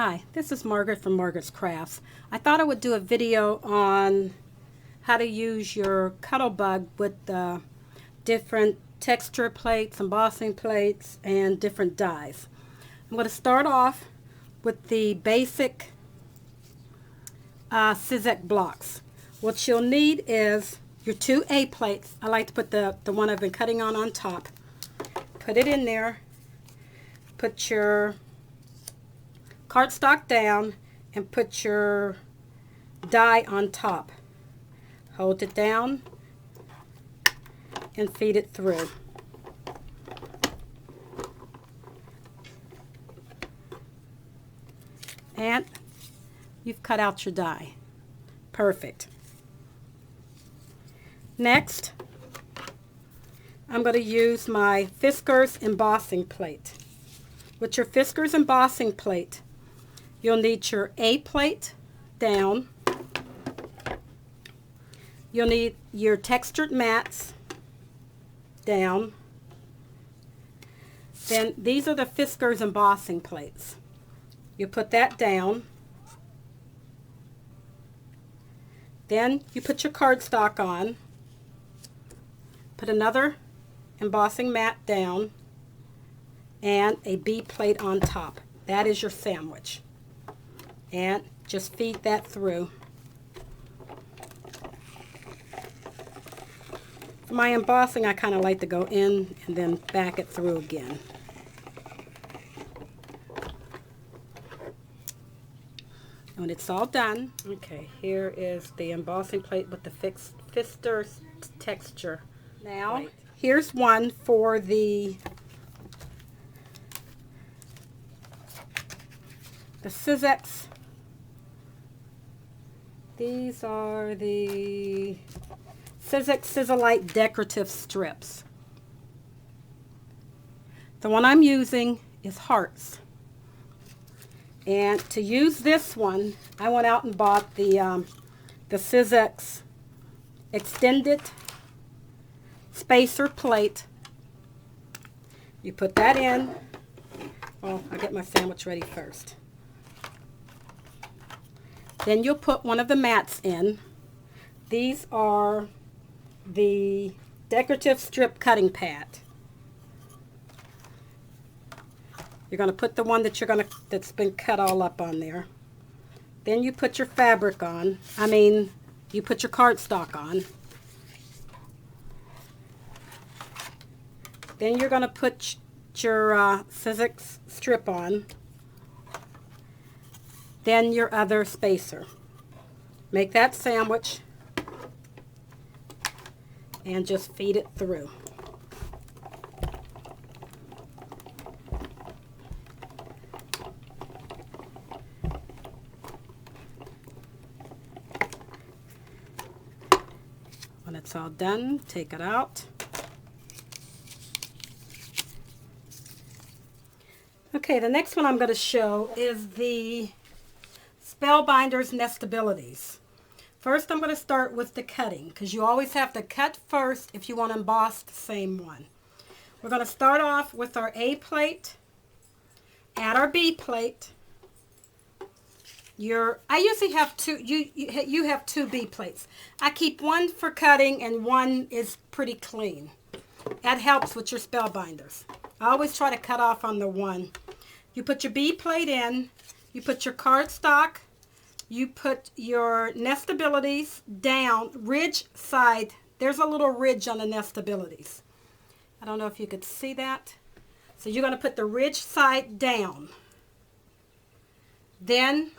Hi, this is Margaret from Margaret's Crafts. I thought I would do a video on how to use your Cuttlebug with different texture plates, embossing plates, and different dies. I'm going to start off with the basic Sizzec blocks. What you'll need is your two A plates. I like to put the one I've been cutting on top. Put it in there. Put your cardstock down and put your die on top. Hold it down and feed it through. And you've cut out your die. Perfect. Next, I'm going to use my Fiskars embossing plate. With your Fiskars embossing plate, you'll need your A plate down. You'll need your textured mats down. Then these are the Fiskars embossing plates. You put that down. Then you put your cardstock on. Put another embossing mat down and a B plate on top. That is your sandwich. And just feed that through. For my embossing, I kind of like to go in and then back it through again. When it's all done, okay, here is the embossing plate with the Fiskars texture. Now, here's one for the Sizzec. These are the Sizzec Sizzlite decorative strips. The one I'm using is hearts. And to use this one, I went out and bought the Sizzec extended spacer plate. You put that in. Well, I'll get my sandwich ready first. Then you'll put one of the mats in. These are the decorative strip cutting pad. You're going to put the one that's been cut all up on there. Then you put your fabric on. You put your cardstock on. Then you're going to put your Sizzec strip on. Then your other spacer. Make that sandwich and just feed it through. When it's all done, take it out. Okay, the next one I'm going to show is the Spellbinder's Nestabilities. First, I'm going to start with the cutting, because you always have to cut first if you want to emboss the same one. We're going to start off with our A plate, add our B plate. I usually have two. You have two B plates. I keep one for cutting and one is pretty clean. That helps with your Spellbinders. I always try to cut off on the one. You put your B plate in. You put your cardstock. You put your nestabilities down, ridge side. There's a little ridge on the nestabilities. I don't know if you could see that. So you're going to put the ridge side down. Then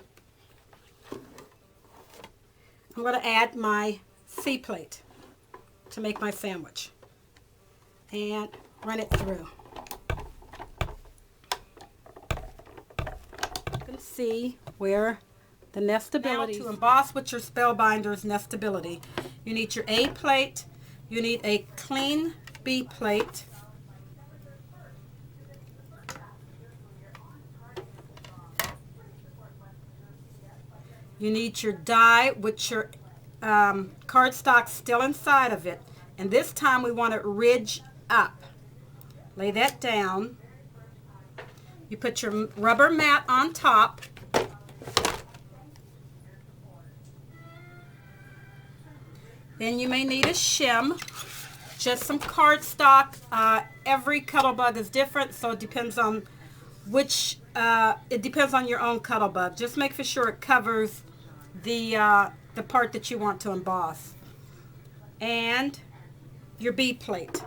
I'm going to add my C plate to make my sandwich. And run it through. You can see where the nestability. Now to emboss with your Spellbinder's Nestability, you need your A plate, you need a clean B plate, you need your die with your cardstock still inside of it, and this time we want it ridge up. Lay that down. You put your rubber mat on top. Then you may need a shim, just some cardstock. Every Cuttlebug is different, so it depends on it depends on your own Cuttlebug. Just make for sure it covers the part that you want to emboss. And your B plate.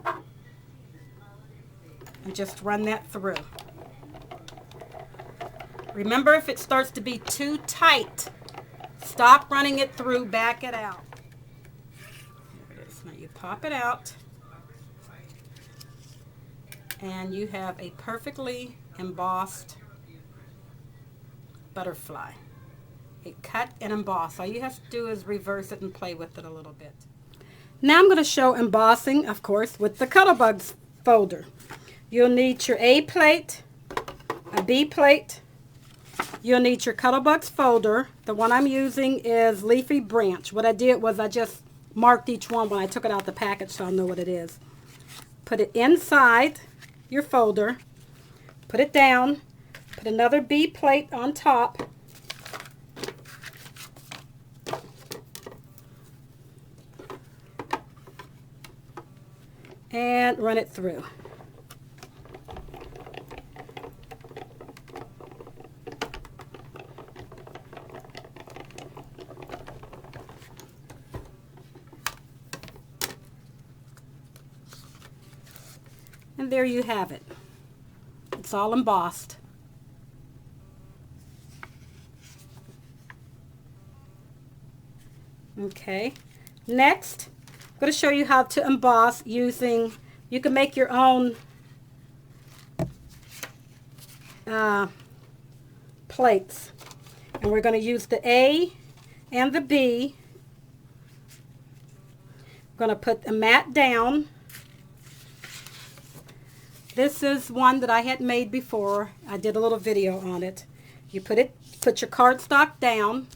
And just run that through. Remember, if it starts to be too tight, stop running it through, back it out. There it is. Now you pop it out, and you have a perfectly embossed butterfly. A cut and emboss. All you have to do is reverse it and play with it a little bit. Now I'm going to show embossing, of course, with the Cuttlebug folder. You'll need your A plate, a B plate. You'll need your Cuttlebug folder. The one I'm using is Leafy Branch. What I did was I just marked each one when I took it out the package so I'll know what it is. Put it inside your folder. Put it down. Put another B plate on top. And run it through. And there you have it. It's all embossed. Okay. Next, I'm going to show you how to emboss using, you can make your own plates. And we're going to use the A and the B. I'm going to put the mat down. This is one that I had made before. I did a little video on it. You put your cardstock down,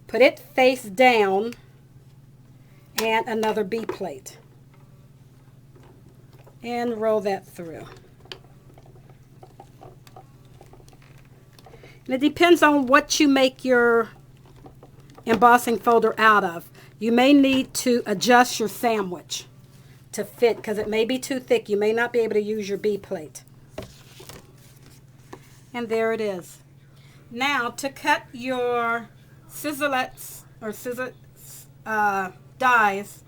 put it face down, and another B plate. And roll that through. And it depends on what you make your embossing folder out of. You may need to adjust your sandwich to fit because it may be too thick. You may not be able to use your B plate. And there it is. Now to cut your scissors or scissor dies,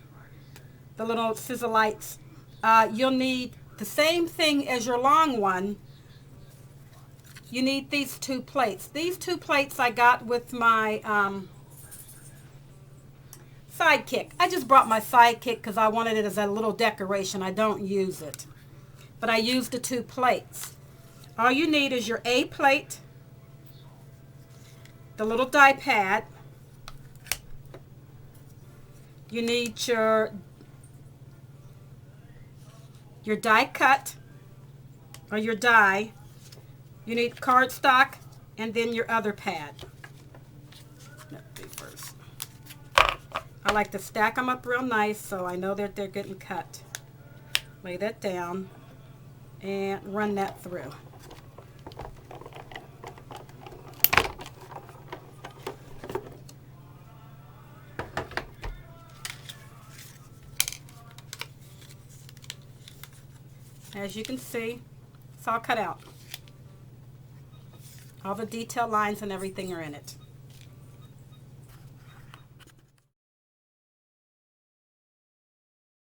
the little scissor lights, you'll need the same thing as your long one. You need these two plates. These two plates I got with my sidekick. I just brought my sidekick because I wanted it as a little decoration. I don't use it. But I used the two plates. All you need is your A plate, the little die pad. You need your die cut or your die. You need cardstock and then your other pad. Let's do first. I like to stack them up real nice so I know that they're getting cut. Lay that down and run that through. As you can see, it's all cut out. All the detail lines and everything are in it.